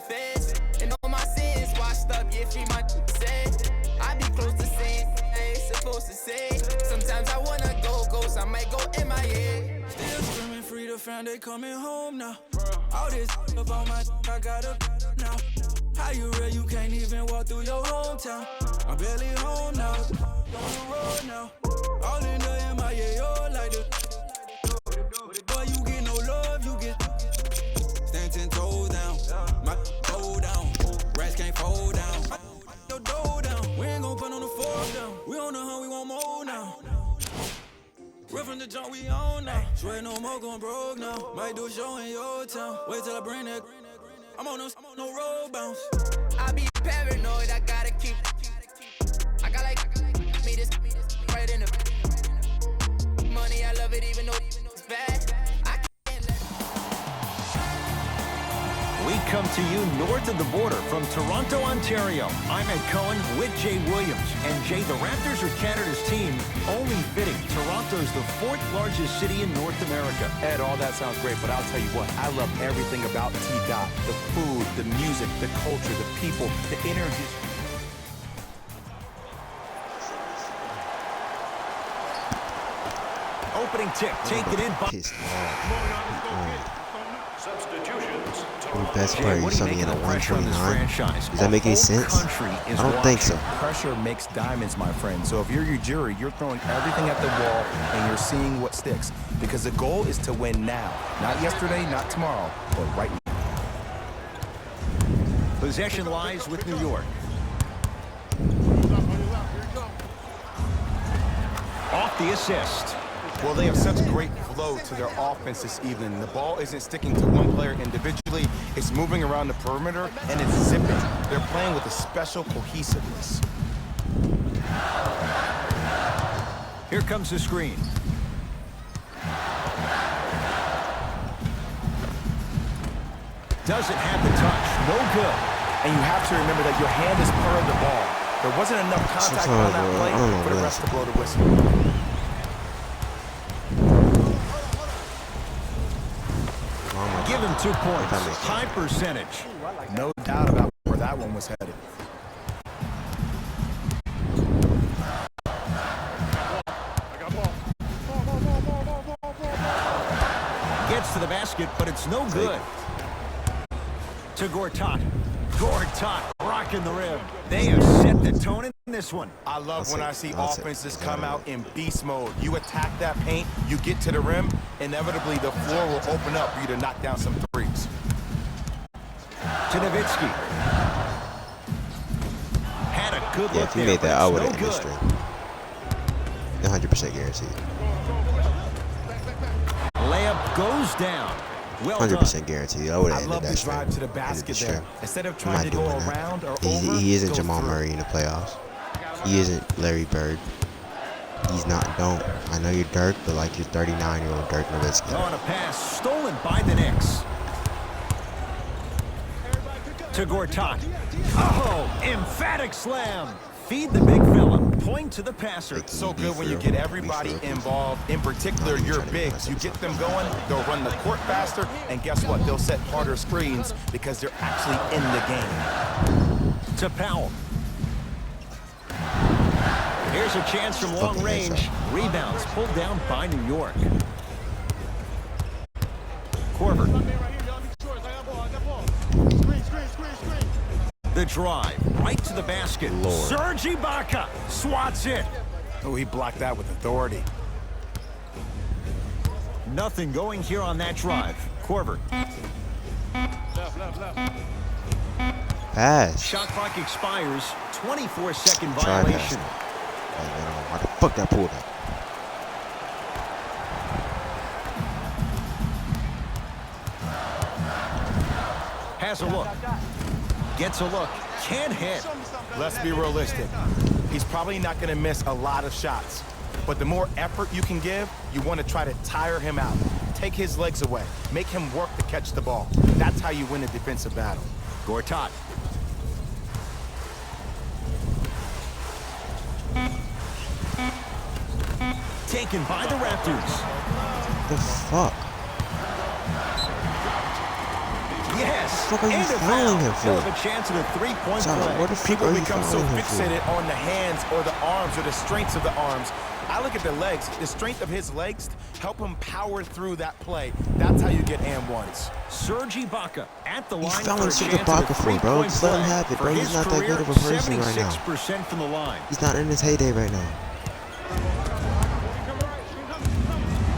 feds. And all my sins washed up, yeah, free my said. I be close to sin, I ain't supposed to say. Sometimes I wanna go ghost, I might go MIA. Still screaming free the fam, they coming home now. All this up on my I got a now. How you real, you can't even walk through your hometown. I'm barely home now, on the road now. All in the MIA, oh, like the boy, you get no love, you get stand 10 toes down, my toe down, rats can't fold down, your dough down, we ain't gon' put on the floor down, we on the hunt, we want more now. Real from the jump, we on now, swear no more going broke now, might do a show in your town, wait till I bring that, I'm on no road bounce. I be paranoid, I gotta keep, I got like me this right in the money, I love it even though it's bad. We come to you north of the border from Toronto, Ontario. I'm Ed Cohen with Jay Williams. And Jay, the Raptors are Canada's team. Only fitting. Toronto is the 4th largest city in North America. Ed, all that sounds great, but I'll tell you what, I love everything about T-Dot. The food, the music, the culture, the people, the energy. Opening tip, take it in. The best part, you saw me in a 129. Does that make any sense? I don't think so. Pressure makes diamonds, my friend. So if you're your jury, you're throwing everything at the wall and you're seeing what sticks. Because the goal is to win now. Not yesterday, not tomorrow, but right now. Possession lies with New York. Off the assist. Well, they have such great flow to their offense this evening. The ball isn't sticking to one player individually. It's moving around the perimeter, and it's zipping. They're playing with a special cohesiveness. Here comes the screen. Doesn't have the touch. No good. And you have to remember that your hand is part of the ball. There wasn't enough contact on that play for the rest to blow the whistle. Give him 2 points. High percentage. No doubt about where that one was headed. Gets to the basket, but it's no good. To Gortat. Gortat rocking the rim. They have set the tone in this one. I love when I see offenses come out in beast mode. You attack that paint, you get to the rim, inevitably the floor will open up for you to knock down some threes. To Nowitzki. Had a good look if you made that, I would have ended straight. 100% guaranteed. Layup goes down. Well 100% guaranteed. I would have ended that drive to the basket there. Instead of I'm trying not to go doing around that. or over, He isn't go Jamal through. Murray in the playoffs. He isn't Larry Bird. He's not. I know you're Dirk, but like you're 39-year-old Dirk Nowitzki. On a pass stolen by the Knicks. To Gortat. Oh, emphatic slam. Feed the big fella. Point to the passer. It's so good when you get everybody involved, in particular your bigs. You get them going, they'll run the court faster, and guess what? They'll set harder screens because they're actually in the game. To Powell. Here's a chance from long range. Rebounds pulled down by New York. Korver. The drive, right to the basket. Serge Ibaka swats it. Oh, he blocked that with authority. Nothing going here on that drive. Korver. Pass. Shot clock expires. 24-second Try violation. Why the fuck that pulled up? Has a look. Gets a look. Can't hit. Let's be realistic. He's probably not going to miss a lot of shots. But the more effort you can give, you want to try to tire him out. Take his legs away. Make him work to catch the ball. That's how you win a defensive battle. Gortat. Taken by the Raptors. The fuck? Yes. What the fuck are you and a fouling foul. him for? He'll have a chance at a three-point Sorry, play. what the fuck People are you become so fouling him for? fixated on the hands or the arms or the strengths of the arms. I look at the legs. The strength of his legs help him power through that play. That's how you get and ones. Serge Ibaka at the line He's for fouling a Serge chance at a Ibaka for, bro. three-point Just let him play. have it, For bro. He's his not that good of a career, person right now. 76% from the line. He's not in his heyday right now.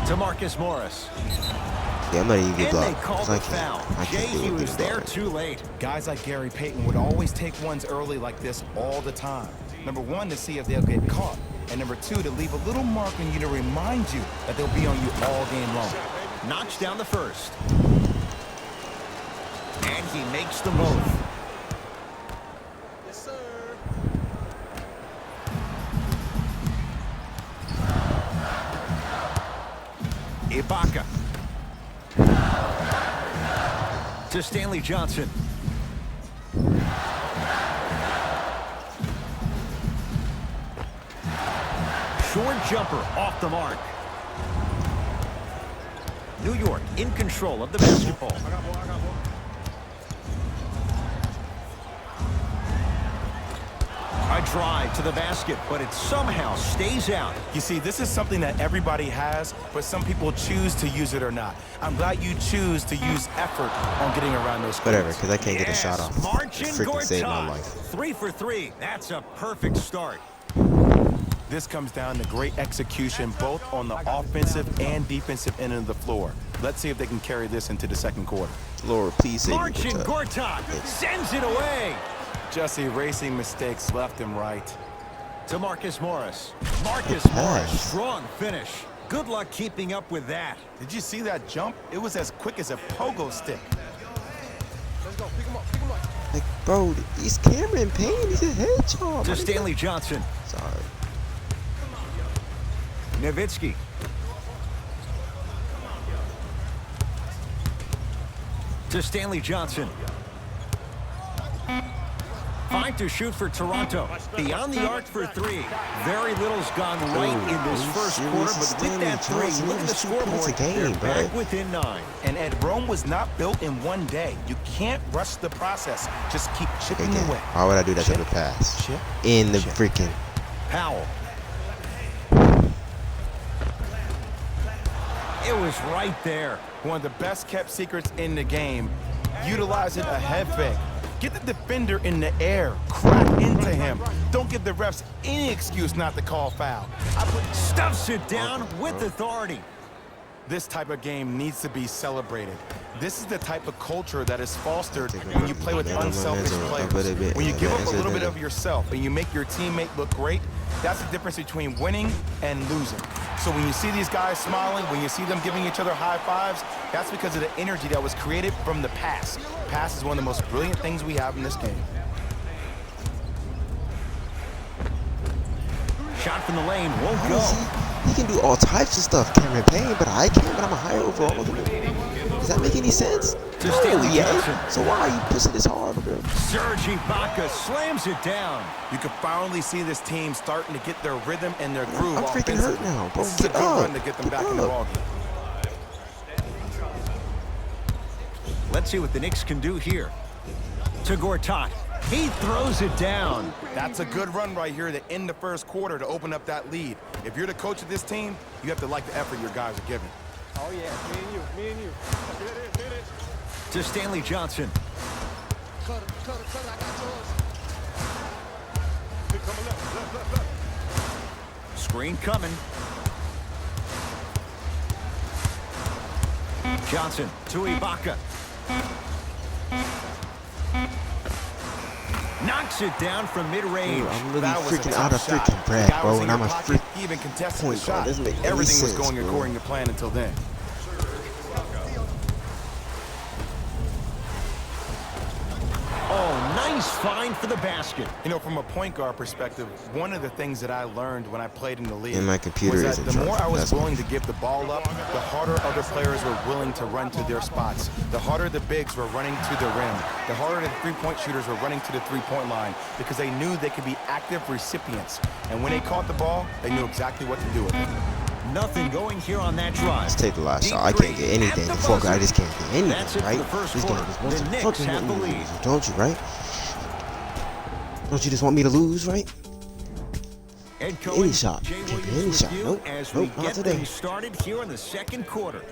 To Marcus Morris. Yeah, I'm not even And get they blocked. call 'Cause the I foul. can't Jay, do he it was against there block. too late. Guys like Gary Payton would always take ones early like this all the time. Number one, to see if they'll get caught. And number two, to leave a little mark on you to remind you that they'll be on you all game long. Knocks down the first. And he makes them both. Yes, sir. Ibaka. To Stanley Johnson. Short jumper off the mark. New York in control of the basketball. A drive to the basket, but it somehow stays out. You see, this is something that everybody has, but some people choose to use it or not. I'm glad you choose to use effort on getting around those screens. Whatever, because I can't get a shot off. Marcin Freaking saved my Gortat. life. 3 for 3. That's a perfect start. This comes down to great execution both on the offensive and defensive end of the floor. Let's see if they can carry this into the second quarter. Lord, please save me. Marcin Gortat. Gortat sends it away. Just erasing mistakes left and right. To Marcus Morris. Marcus Good Morris, pass. strong finish. Good luck keeping up with that. Did you see that jump? It was as quick as a pogo stick. Let's go. Pick him up. Pick him up. Like, bro, he's Cameron Payne. He's a head job. To Stanley Johnson. Sorry. Nowitzki. To Stanley Johnson. 5 to shoot for Toronto. Beyond the arc for 3. Very little's gone right in this are you first serious? quarter, but with Stanley that 3, Johnson, look at the that's 2 points scoreboard. a game, They're bro. back within 9. And Ed, Rome was not built in one day. You can't rush the process. Just keep chipping Again, away. why would I do that Chip, type of pass? chip, In the chip. freaking... Powell. It was right there. One of the best kept secrets in the game. Utilizing a head fake. Get the defender in the air. Crack into him. Don't give the refs any excuse not to call foul. Stuffs it down with authority. This type of game needs to be celebrated. This is the type of culture that is fostered when you play with unselfish players. When you give up a little bit of yourself and you make your teammate look great, that's the difference between winning and losing. So when you see these guys smiling, when you see them giving each other high fives, that's because of the energy that was created from the pass. Pass is one of the most brilliant things we have in this game. Shot from the lane won't How go. is he can do all types of stuff, Cameron Payne, but I can't, but I'm a higher overall than him. Does that make any sense? To No, Stanley yeah. Johnson. So why are you pushing this hard, bro? Serge Ibaka slams it down. You can finally see this team starting to get their rhythm and their groove I'm freaking hurt offensively. now, bro. This is a Get good up. run to get them Get back in the up. ballgame. Let's see what the Knicks can do here. To Gortat. He throws it down. That's a good run right here to end the first quarter to open up that lead. If you're the coach of this team, you have to like the effort your guys are giving. Oh, yeah. Me and you. Me and you. Hit it. To Stanley Johnson. Cut it. I got yours. Good coming left. Screen coming. Johnson to Ibaka. Knocks it down from mid-range. Dude, I'm really That was a freaking tough out of shot. freaking The breath, guy bro, was in and I'm your a pocket. freak He even contested point the guard. shot. Doesn't make any Everything was sense, going bro. according to plan until then. Oh, nice find for the basket. You know, from a point guard perspective, one of the things that I learned when I played in the league And my computer was that isn't the more I charging. was That's willing why. to give the ball up, the harder other players were willing to run to their spots. The harder the bigs were running to the rim. The harder the three-point shooters were running to the three-point line because they knew they could be active recipients. And when they caught the ball, they knew exactly what to do with it. Nothing going here on that drive. Let's take the last Deep shot. I can't three get anything. at The the fuck, I buzzer. just can't get That's anything, it for right? the first This game quarter. is supposed The to Knicks fucking have want the me to lead. lose, don't you, right? Don't you just want me to lose, right? Head Any coach shot. Jay Can't get Williams any with shot. you Nope. as we Nope, not get today. things started here in the second quarter.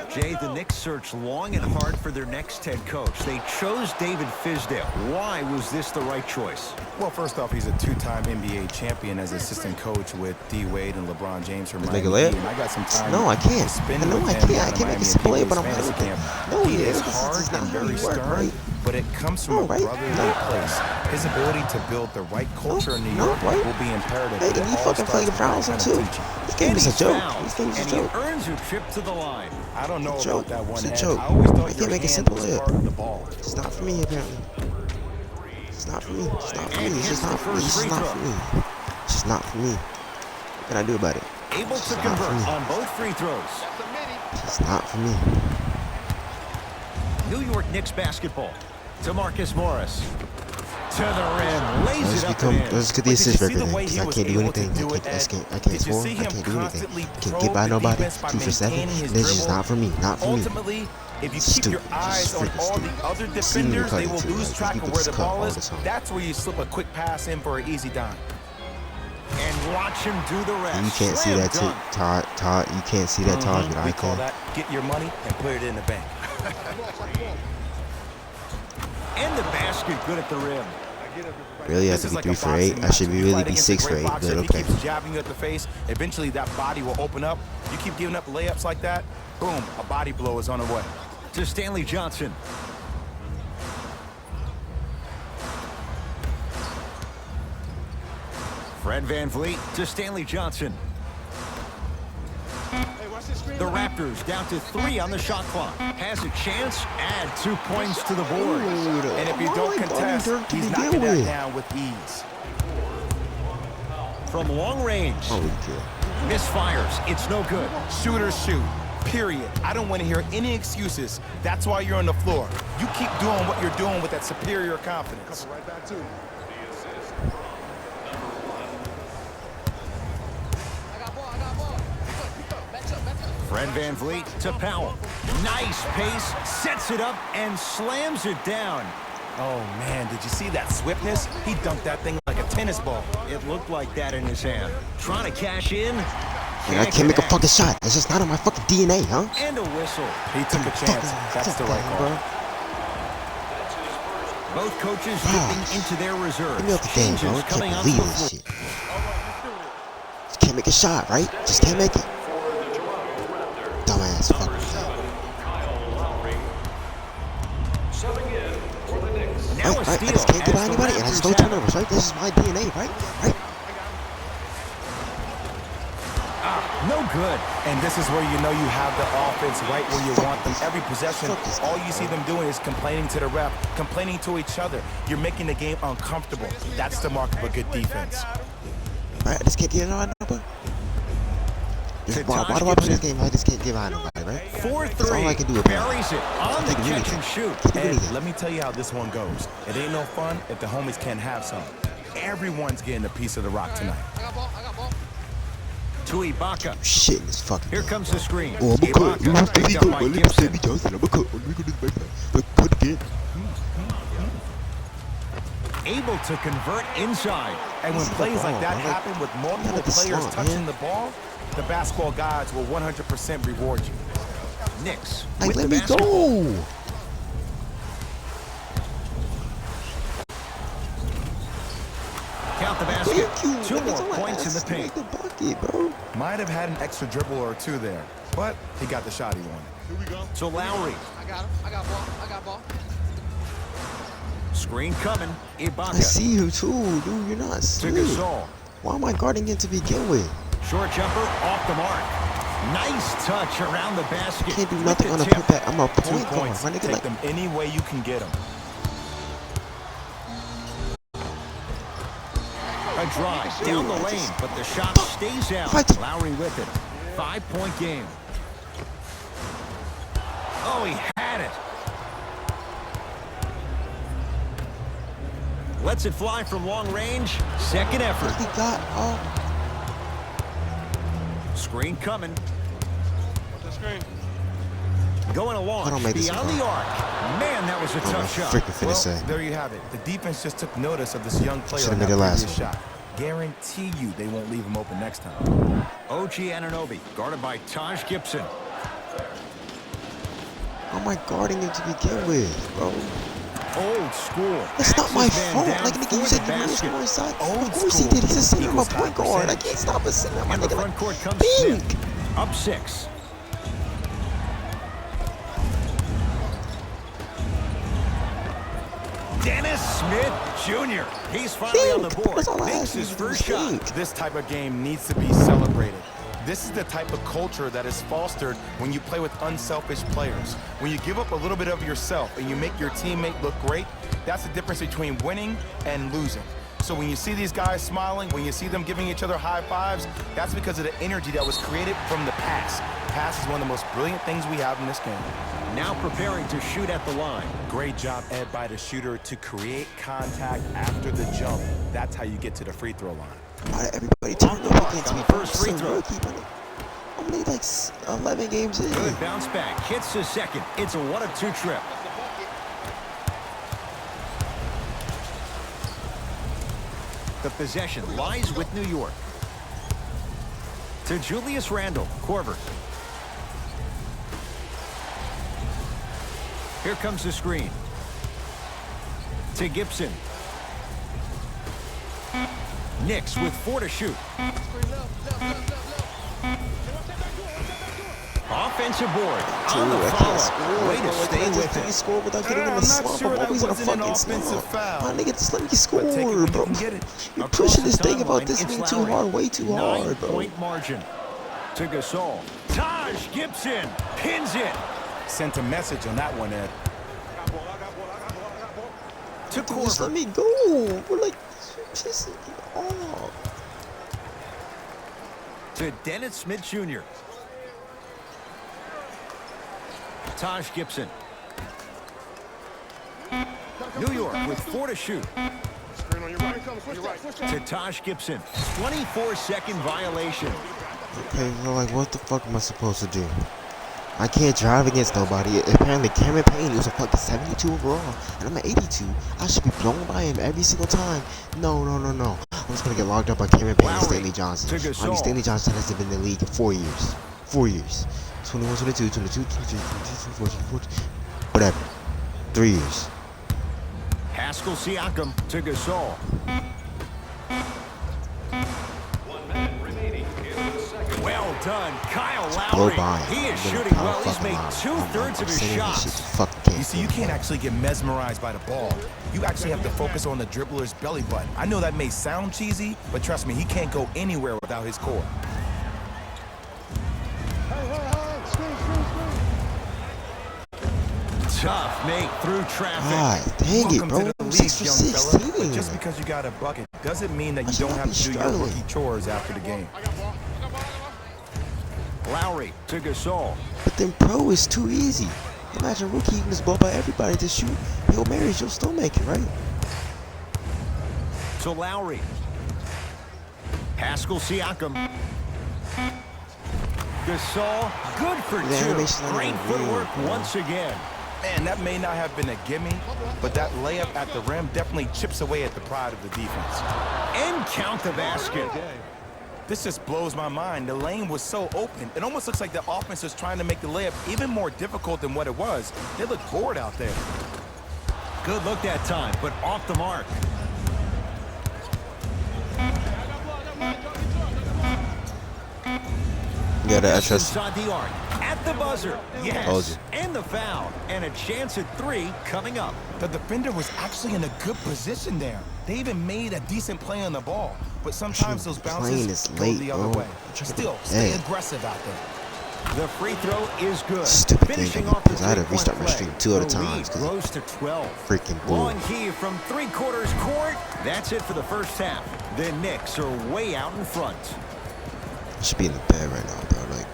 Jay, the Knicks searched long and hard for their next head coach. They chose David Fizdale. Why was this the right choice? Well, first off, he's a two-time NBA champion as assistant coach with D. Wade and LeBron James from Let's Miami make a layup. Heat, and I got some time No, I can't. to spend I know with I him can't. down I at can't make a Miami simple layup, Heat but I'm fantasy not. camp. No, He yeah, is this is hard not and how very we work, stern, right? but it comes from No, a right? brotherly No. place. His ability to build the right culture in New No, York right? will be imperative. Hey, but and it you all fucking play the starts with fouls that too. kind of teaching. This game And is a he's joke. fouled, This game is a and joke. he earns a trip to the line. I don't know It's a joke. about that one It's a hand. joke. I always I thought can't your make a hand simple was layup. part of the ball. It's not for me, apparently. It's not for me. It's not for me. And It's hits just the not for me. first It's just free not throw. for me. It's just not for me. What can I do about it? Able to It's not convert for me. on both free throws. That's a mini. It's not for me. New York Knicks basketball. To Marcus Morris. To the rim. Lays it up and in. Let's get But the did assist you see record the then, way because he I was can't do able to anything. do I it, can't Ed? score. I Did you can't see him do anything. constantly Can't probe get by the nobody. defense by 2 for 7. maintaining his This is dribble? not for me. Not for me. Ultimately, if you keep Stupid. your eyes Just on freaking all stupid. the other You see me defenders, they cutting will too, lose like, track you of get where the this cut ball all is. the time. That's where you slip a quick pass in for an easy dime. And watch him do the rest. And you can't see Slam that dunk. Todd. You can't see that target. I We call can. that get your money and put it in the bank. And the basket good at the rim. Really have This to is be like 3 a for 8. boxing I match. should If be you really fight be against 6 a for great 8. boxer, But if okay. he keeps jabbing you at the face, eventually that body will open up. You keep giving up layups like that, boom, a body blow is on the way. To Stanley Johnson. Fred VanVleet to Stanley Johnson. Hey, watch this screen. The Raptors down to 3 on the shot clock. Has a chance. Add 2 points to the board. And if you Why don't am I guarding contest, Dirk to he's begin knocking that with? down with ease. From long range. Holy cow. Misfires. It's no good. Shooters shoot, period. I don't want to hear any excuses. That's why you're on the floor. You keep doing what you're doing with that superior confidence. Right back to him. I got ball. Pick up. Match up. Fred VanVleet to Powell. Nice pace. Sets it up and slams it down. Oh, man, did you see that swiftness? He dunked that thing like a tennis ball. It looked like that in his hand. Trying to cash in. And I can't make a fucking shot. It's just not in my fucking DNA, huh? And a whistle. He took a chance. That's the right call. Both coaches Fuck. dipping into their reserves. Give me up the game, bro. I Changes can't coming onto believe the this floor. shit. Just can't make a shot, right? Just can't make it. Dumbass fucking thing. Now a Right, I steal just can't get by as the anybody, and I just Raptors throw have it. turnovers, right? This is my DNA, right? No good. And this is where you know you have the offense right where you want them. Every possession, all you see them doing is complaining to the ref, complaining to each other. You're making the game uncomfortable. That's the mark of a good defense. Right, I just can't get behind nobody. Why do I play this game? I just can't get behind nobody, right? 4-3. That's all I can do about it. Buries it on the Can't do catch anything. and shoot. Can't do And anything. let me tell you how this one goes. It ain't no fun if the homies can't have some. Everyone's getting a piece of the rock tonight. I got ball. To Ibaka. Shit in this fucking Here game, comes bro. the screen. Oh, I'm a cut. Ibaka picked up by Gibson. Johnson. I'm a cut. Let me go to the backline. Look, cut again. Able to convert inside. And when This is plays the like that ball, bro. happen with multiple Look at the players slump, touching man. the ball, the basketball gods will 100% reward you. Knicks Like, with let the me basketball. go. Count the basket. Thank you. 2 Niggas more on my points in ass the to paint. make the bucket, bro. Might have had an extra dribble or two there, but he got the shot he wanted. Here we go. To Lowry. I got him. I got ball. Screen coming. I Ibaka. see you too, dude. You're not To slick. Gasol. Why am I guarding it to begin with? Short jumper off the mark. Nice touch around the basket. Can't do with nothing the on a tip. putback. I'm a 2 point guard. points. My nigga, Take like, them any way you can get them. A drive down the lane, but the shot stays out. Fight. Lowry with it. 5-point game. Oh, he had it. Lets it fly from long range. Second effort. he got. Oh, Screen coming. The screen. Going along don't make this beyond a the arc. Man, that was a I'm tough shot. freaking finna Well, say. there you have it. The defense just took notice of this young player Should've on made that it last previous one. shot. Guarantee you they won't leave him open next time. OG Anunoby, guarded by Taj Gibson. How am I guarding him to begin with, bro? Old school. It's not my Axes man fault. down Like, nigga, you for said the you basket. moved side. Old Of course he school did. He's a center. I'm a equals point high guard. I percentage. can't stop a center. My And the nigga, front like, court comes big. Smith. Up 6. Dennis Smith Jr. He's finally on the Think. board. That's all I Makes ask you his to do is first shot. think. This type of game needs to be celebrated. This is the type of culture that is fostered when you play with unselfish players. When you give up a little bit of yourself and you make your teammate look great, that's the difference between winning and losing. So when you see these guys smiling, when you see them giving each other high fives, that's because of the energy that was created from the pass. Pass is one of the most brilliant things we have in this game. Now preparing to shoot at the line. Great job, Ed, by the shooter to create contact after the jump. That's how you get to the free throw line. Why did everybody turn up against on me? the first I'm free so throw. rookie, but I'm only like 11 games in. Good bounce back. Hits the second. It's a 1-of-2 trip. The possession lies with New York. To Julius Randle. Korver. Here comes the screen. To Gibson. Knicks with 4 to shoot. Offensive board on the I can't follow. score, Way to bro. Like, stay I just with can't it. score without getting in I'm a not slump. sure I'm that always in a wasn't an fucking offensive slump. foul. My nigga, just let me But take it score, when you bro. can get it. You're Across pushing the this thing about timeline, this it's being too Lowry. hard, way too hard, bro. 9-point margin. To Gasol. Taj Gibson pins it. Sent a message on that one, Ed. To Dude, just let Korver. me go. We're like, just, oh. To Dennis Smith Jr. Taj Gibson. New York with 4 to shoot. Screen on your right. Switch that, switch that. To Taj Gibson. 24-second violation. Okay, bro, like, what the fuck am I supposed to do? I can't drive against nobody. Apparently, Cameron Payne, he was a fucking 72 overall, and I'm at 82. I should be blown by him every single time. No. I'm just gonna get locked up by Cameron Payne and Lowry Stanley Johnson. to I Gasol. mean, Stanley Johnson has been in the league 4 years. 4 years. 21, 22, 22, 23, 24, 24, whatever. 3 years. Pascal Siakam to Gasol. Well done, Kyle Blow Lowry. by him. He is I'm gonna shooting Kyle well. He's fucking made Lowry. 2/3 of his saying this shit shots. to fucking You see, you can't actually get mesmerized by the ball. You actually have to focus on the dribbler's belly button. I know that may sound cheesy, but trust me, he can't go anywhere without his core. Tough make through traffic. God, dang it, Welcome bro. to the I'm league, 6 for young fella. 16. But just because you got a bucket doesn't mean that I you should don't not have be to do your struggling. rookie chores after the game. Lowry to Gasol. But then pro is too easy. Imagine rookie eating this ball by everybody to shoot. Hail Marys, you'll still make it, right? To Lowry. Pascal Siakam. Gasol, good for The 2. animation's not Great even footwork real, bro. once again. Man, that may not have been a gimme, but that layup at the rim definitely chips away at the pride of the defense. And count the basket. This just blows my mind. The lane was so open. It almost looks like the offense is trying to make the layup even more difficult than what it was. They look bored out there. Good look that time, but off the mark. Yeah, I Just trust. inside the arc. At the buzzer. Told Yes. you. And the foul. And a chance at 3 coming up. The defender was actually in a good position there. They even made a decent play on the ball. But sometimes those Plane bounces is go late, the other bro. way. I'm trying to Still, be stay dead. aggressive out there. The free throw is good. Stupid thing, Finishing I off the because I had to 3-point restart my play. stream 2 other The times lead because grows to 12. freaking bull. Long key from 3/4 court. That's it for the first half. The Knicks are way out in front. I should be in the bed right now, bro. Like,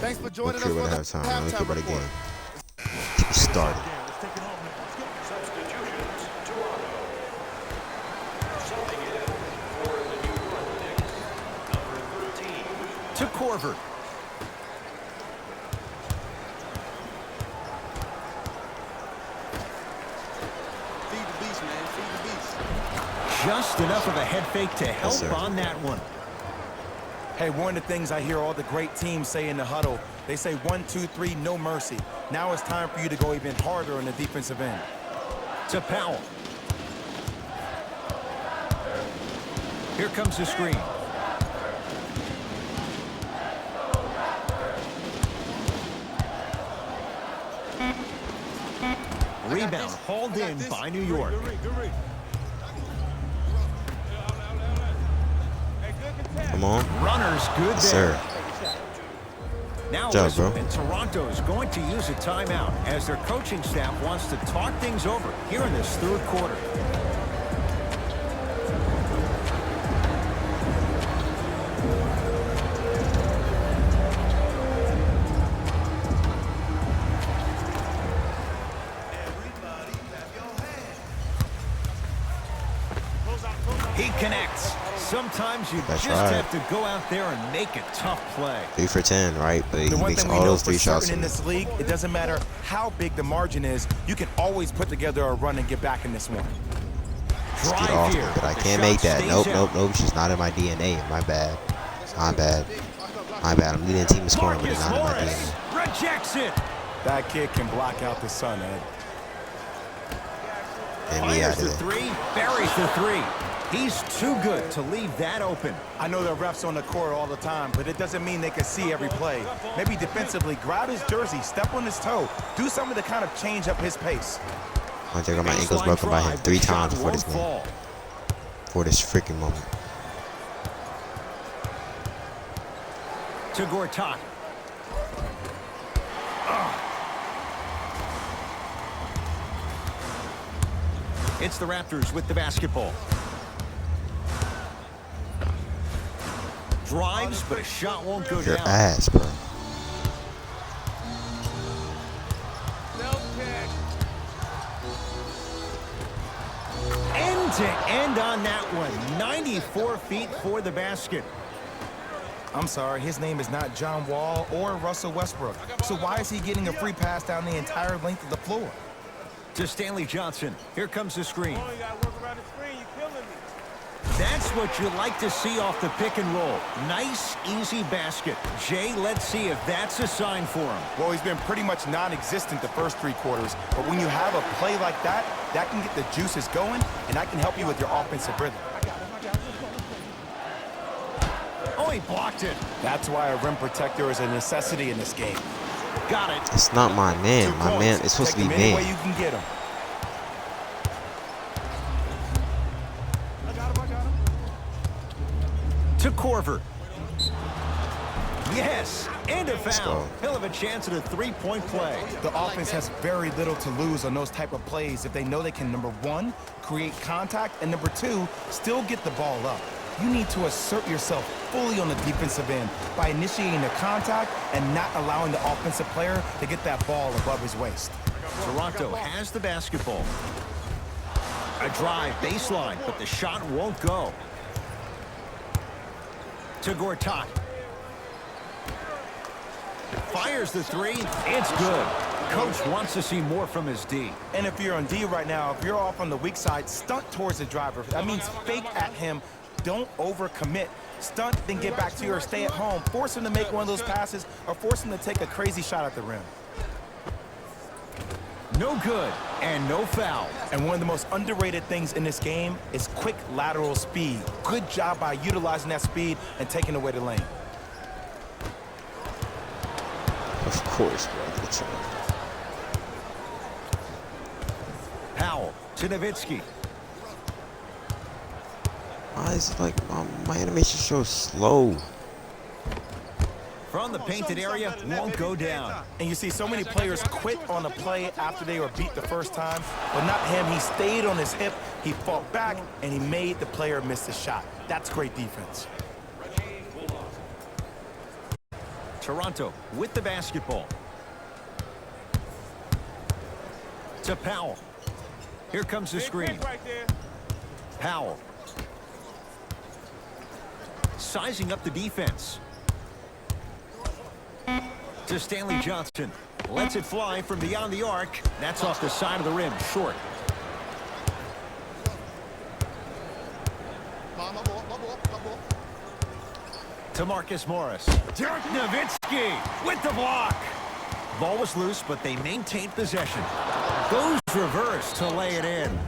Thanks for no joining us care for about the halftime. I don't care halftime about the report. game. Get me started. To Korver. Feed the beast, man. Feed the beast. Just enough of a head fake to help sir. on that one. Hey, one of the things I hear all the great teams say in the huddle, they say 1, 2, 3, no mercy. Now it's time for you to go even harder on the defensive end. To Powell. Here comes the screen. Rebound hauled in by New York. Come on. Runners good Yes, there. sir. Now Good job, listen, bro. and Toronto's going to use a timeout as their coaching staff wants to talk things over here in this third quarter. He connects. Sometimes you That's just right. have to go out there and make a tough play. 3 for 10, right? But he The one makes thing we all know those for 3 shots. certain in this league, it doesn't matter how big the margin is, you can always put together a run and get back in this one. Let's get Drive off here. me, but I The can't shot make that. stays Nope, out. nope, nope. It's just not in my DNA. My bad. My bad. My bad. I'm leading the team in scoring, but it's Marcus not in my Morris DNA. rejects it. That kid can block out the sun, Ed. Get me out Fires of the there. three, buries the three. He's too good to leave that open. I know the refs on the court all the time, but it doesn't mean they can see every play. Maybe defensively, grab his jersey, step on his toe, do something to kind of change up his pace. I think I got my ankles Baseline broken by him drive, 3 the shot times before this won't game. fall. For this freaking moment. To Gortat. It's the Raptors with the basketball. Drives, but a shot won't go Your down. ass, bro. End to end on that one. 94 feet for the basket. I'm sorry, his name is not John Wall or Russell Westbrook. So why is he getting a free pass down the entire length of the floor? To Stanley Johnson. Here comes the screen. That's what you like to see off the pick and roll. Nice, easy basket. Jay, let's see if that's a sign for him. Well, he's been pretty much non-existent the first 3 quarters, but when you have a play like that, that can get the juices going, and that can help you with your offensive rhythm. Oh, he blocked it. That's why a rim protector is a necessity in this game. Got it. It's not my man. 2 My points. man, it's supposed to Take be him any way man. you can get him. To Korver. Yes, and a Let's foul. go. He'll have a chance at a three-point play. The offense has very little to lose on those type of plays if they know they can, number 1, create contact, and number 2, still get the ball up. You need to assert yourself fully on the defensive end by initiating the contact and not allowing the offensive player to get that ball above his waist. Toronto has the basketball. A drive baseline, but the shot won't go. To Gortat. Fires the three. It's good. Coach wants to see more from his D. And if you're on D right now, if you're off on the weak side, stunt towards the driver. That means fake at him. Don't overcommit. Stunt, then get back to you or stay at home. Force him to make one of those passes or force him to take a crazy shot at the rim. No good and no foul. And one of the most underrated things in this game is quick lateral speed. Good job by utilizing that speed and taking away the lane. Of course, bro. That's right. Powell to Nowitzki. Why is it like my animation shows slow? From the painted area, won't go down. And you see so many players quit on a play after they were beat the first time, but not him. He stayed on his hip, he fought back, and he made the player miss the shot. That's great defense. Toronto with the basketball. To Powell. Here comes the screen. Powell. Sizing up the defense. To Stanley Johnson. Lets it fly from beyond the arc. That's off the side of the rim, short. To Marcus Morris. Dirk Nowitzki with the block. Ball was loose, but they maintained possession. Goes reverse to lay it in.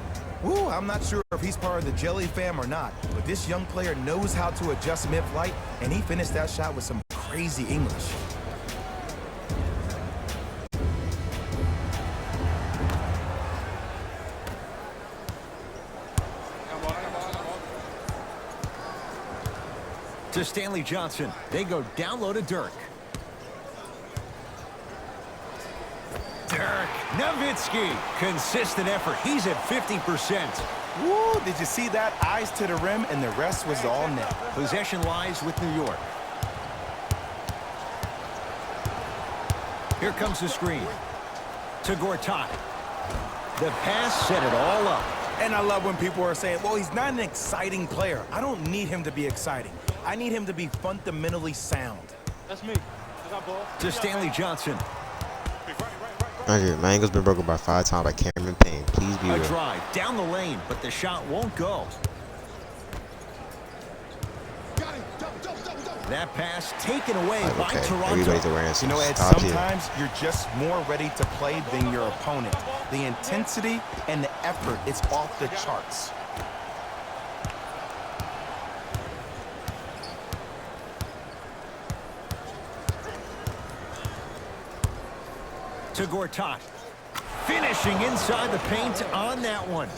Ooh, I'm not sure if he's part of the Jelly fam or not, but this young player knows how to adjust mid-flight, and he finished that shot with some crazy English. To Stanley Johnson. They go down low to Dirk. Dirk Nowitzki. Consistent effort. He's at 50%. Woo, did you see that? Eyes to the rim, and the rest was all net. Possession lies with New York. Here comes the screen. To Gortat. The pass set it all up. And I love when people are saying, well, he's not an exciting player. I don't need him to be exciting. I need him to be fundamentally sound. That's me. I got ball. To Stanley Johnson. My ankle's been broken by 5 times by Cameron Payne. Please be A real. drive down the lane, but the shot won't go. Got him. Double. That pass taken away by Okay, Toronto. everybody's awareness. You know, Ed, Stop here. sometimes you're just more ready to play than your opponent. The intensity and the effort is off the charts. To Gortat. Finishing inside the paint on that one.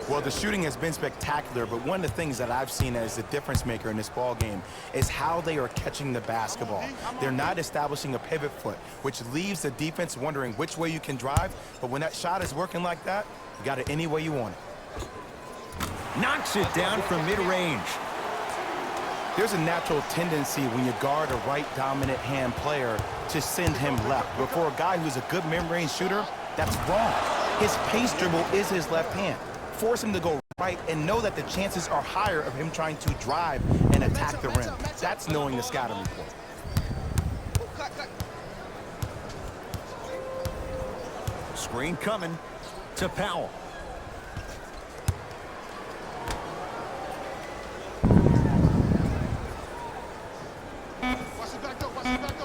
Well, the shooting has been spectacular, but one of the things that I've seen as a difference maker in this ball game is how they are catching the basketball. They're not establishing a pivot foot, which leaves the defense wondering which way you can drive, but when that shot is working like that, you got it any way you want it. Knocks it down from mid-range. There's a natural tendency when you guard a right dominant hand player to send him left. But for a guy who's a good mid-range shooter, that's wrong. His pace dribble is his left hand. Force him to go right and know that the chances are higher of him trying to drive and attack the rim. That's knowing the scouting report. Screen coming to Powell.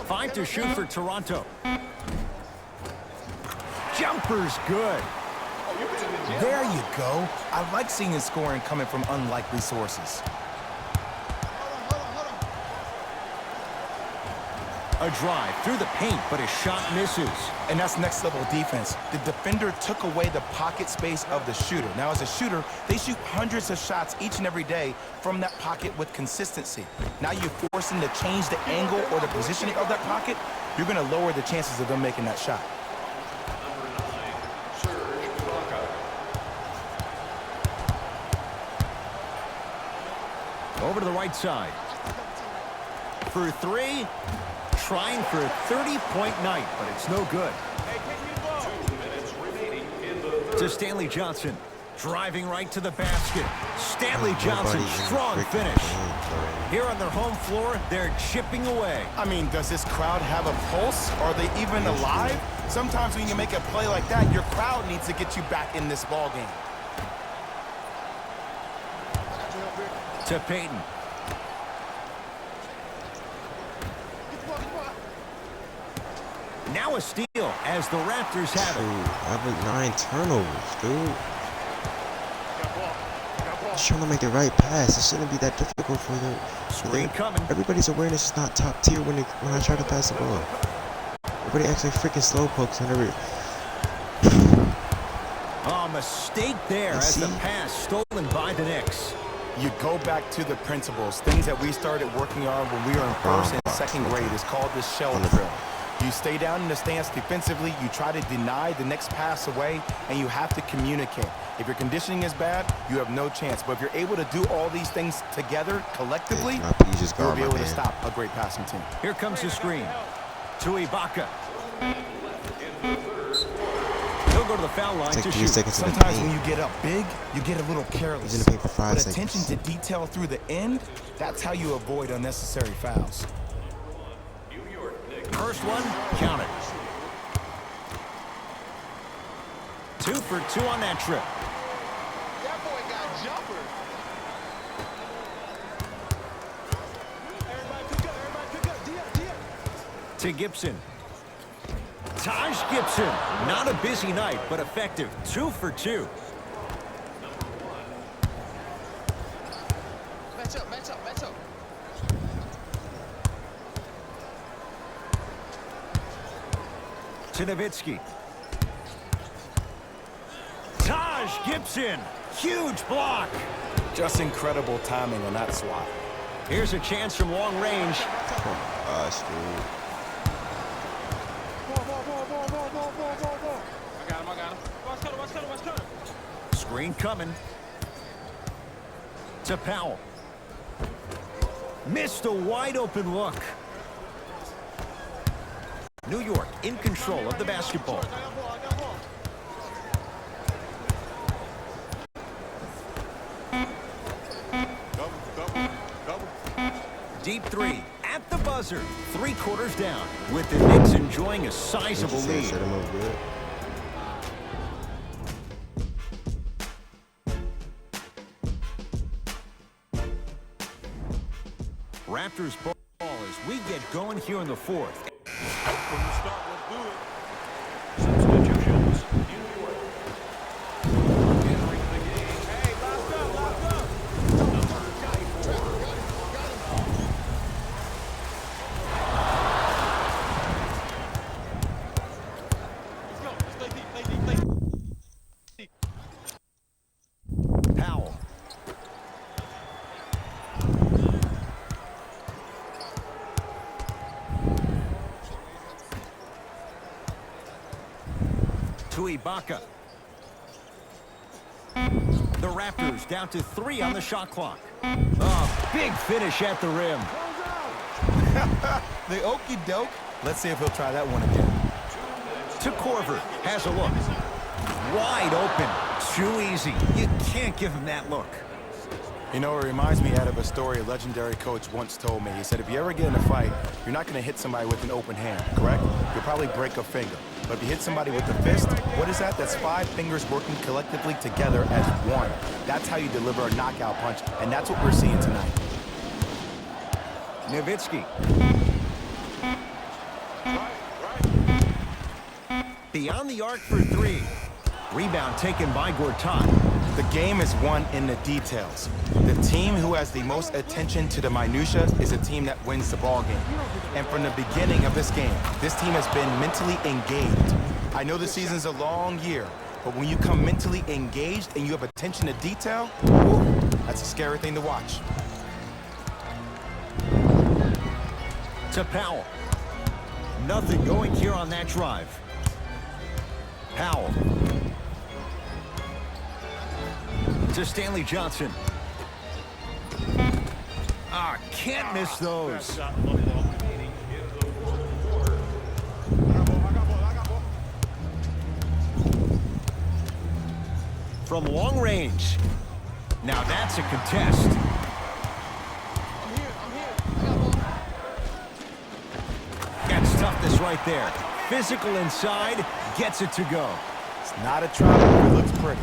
Five to shoot for Toronto. Jumper's good. There you go. I like seeing his scoring coming from unlikely sources. A drive through the paint, but his shot misses. And that's next level defense. The defender took away the pocket space of the shooter. Now, as a shooter, they shoot hundreds of shots each and every day from that pocket with consistency. Now you force them to change the angle or the positioning of that pocket, you're going to lower the chances of them making that shot. Over to the right side. For three. Trying for a 30-point night, but it's no good. To Stanley Johnson. Driving right to the basket. Stanley Johnson, strong finish. Here on their home floor, they're chipping away. I mean, does this crowd have a pulse? Are they even alive? Sometimes when you make a play like that, your crowd needs to get you back in this ball game. To Payton. Now a steal as the Raptors have it. Dude, average 9 turnovers, dude. Just trying to make the right pass. It shouldn't be that difficult for them. Screen coming. Everybody's awareness is not top tier when I try to pass the ball. Everybody acts like freaking slow pokes whenever. Oh, mistake there as the pass stolen by the Knicks. You go back to the principles, things that we started working on when we were in first and second grade. It's called the shell drill. You stay down in the stance defensively, you try to deny the next pass away, and you have to communicate. If your conditioning is bad, you have no chance. But if you're able to do all these things together, collectively, you'll be able to stop a great passing team. Here comes the screen. To Ibaka. He'll go to the foul line to shoot. Sometimes when you get up big, you get a little careless. He's in the paint for 5 but seconds. attention to detail through the end, that's how you avoid unnecessary fouls. First one, count it. 2 for 2 on that trip. That boy got jumper. Everybody pick up. Dia. To Gibson. Taj Gibson. Not a busy night, but effective. 2 for 2. Match up. To Nowitzki. Taj Gibson. Huge block. Just incredible timing on that swat. Here's a chance from long range. Screw. I got him. Watch cutter. Screen coming. To Powell. Missed a wide open look. New York in control of the basketball. Deep three at the buzzer. 3 quarters down with the Knicks enjoying a sizable lead. Set him up good. Raptors ball as we get going here in the 4th. Substitutions. Entering the game. Hey, locked up. Let's go. Play deep. Powell. To Ibaka. The Raptors down to 3 on the shot clock. Oh, big finish at the rim. The okey doke. Let's see if he'll try that one again. To Korver. Has a look. Wide open. Too easy. You can't give him that look. You know, it reminds me out of a story a legendary coach once told me. He said, if you ever get in a fight, you're not going to hit somebody with an open hand, correct? You'll probably break a finger. But if you hit somebody with a fist, what is that? That's 5 fingers working collectively together as one. That's how you deliver a knockout punch, and that's what we're seeing tonight. Nowitzki. Beyond the arc for 3. Rebound taken by Gortat. The game is won in the details. The team who has the most attention to the minutia is a team that wins the ball game. And from the beginning of this game, this team has been mentally engaged. I know the season's a long year, but when you come mentally engaged and you have attention to detail, whew, that's a scary thing to watch. To Powell. Nothing going here on that drive. Powell. To Stanley Johnson. Can't miss those. From long range. Now that's a contest. I'm here. I got ball. That's toughness right there. Physical inside, gets it to go. It's not a try, but it looks pretty.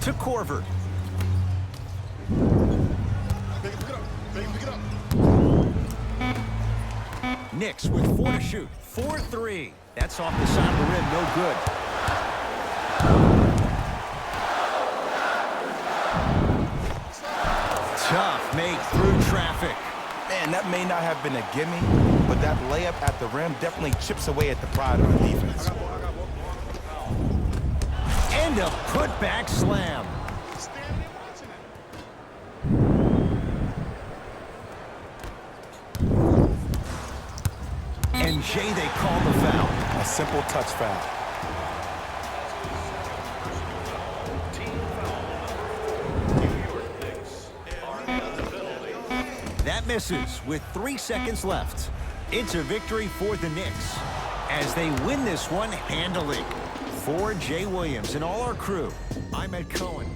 To Korver. Pick it up. Knicks with 4 to shoot. 4-3. That's off the side of the rim, no good. Tough make through traffic. Man, that may not have been a gimme, but that layup at the rim definitely chips away at the pride of the defense. And a putback slam. And Jay, they call the foul. A simple touch foul. That misses with 3 seconds left. It's a victory for the Knicks as they win this one handily. For Jay Williams and all our crew, I'm Ed Cohen.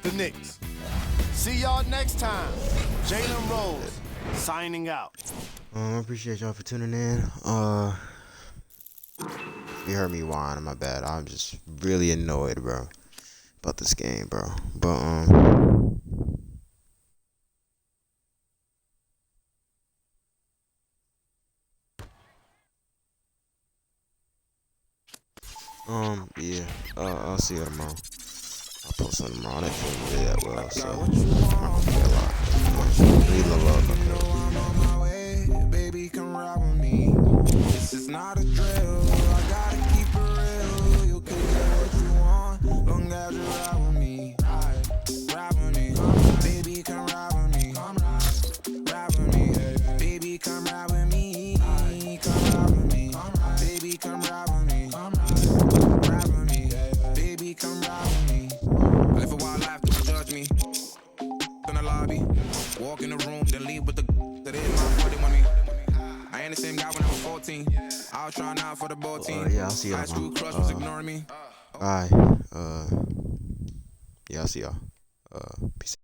The Knicks. See y'all next time. Jalen Rose signing out. I appreciate y'all for tuning in. You heard me whine, my bad. I'm just really annoyed, bro, about this game, bro. But yeah. I'll see you tomorrow. I'll post something tomorrow. I didn't feel really that well, so I'm not gonna be a lot. Leave the love, I'm on my way, baby, come ride with me. This is not a drill, I gotta keep it real. You can get what you want, long as you ride with me. Ride with me, baby, come ride with me. Ride with me, baby, come ride with me. Come ride with me, baby, come ride with me. Ride with me, baby, come ride with me. I live a wild life, don't judge me. In the lobby, walk in the room, then leave with the that is my body money. I ain't the same guy when I was 14. I was trying out for the ball team. yeah, I'll see you High school tomorrow. crush was ignoring me. alright. Yeah, I'll see y'all. Peace.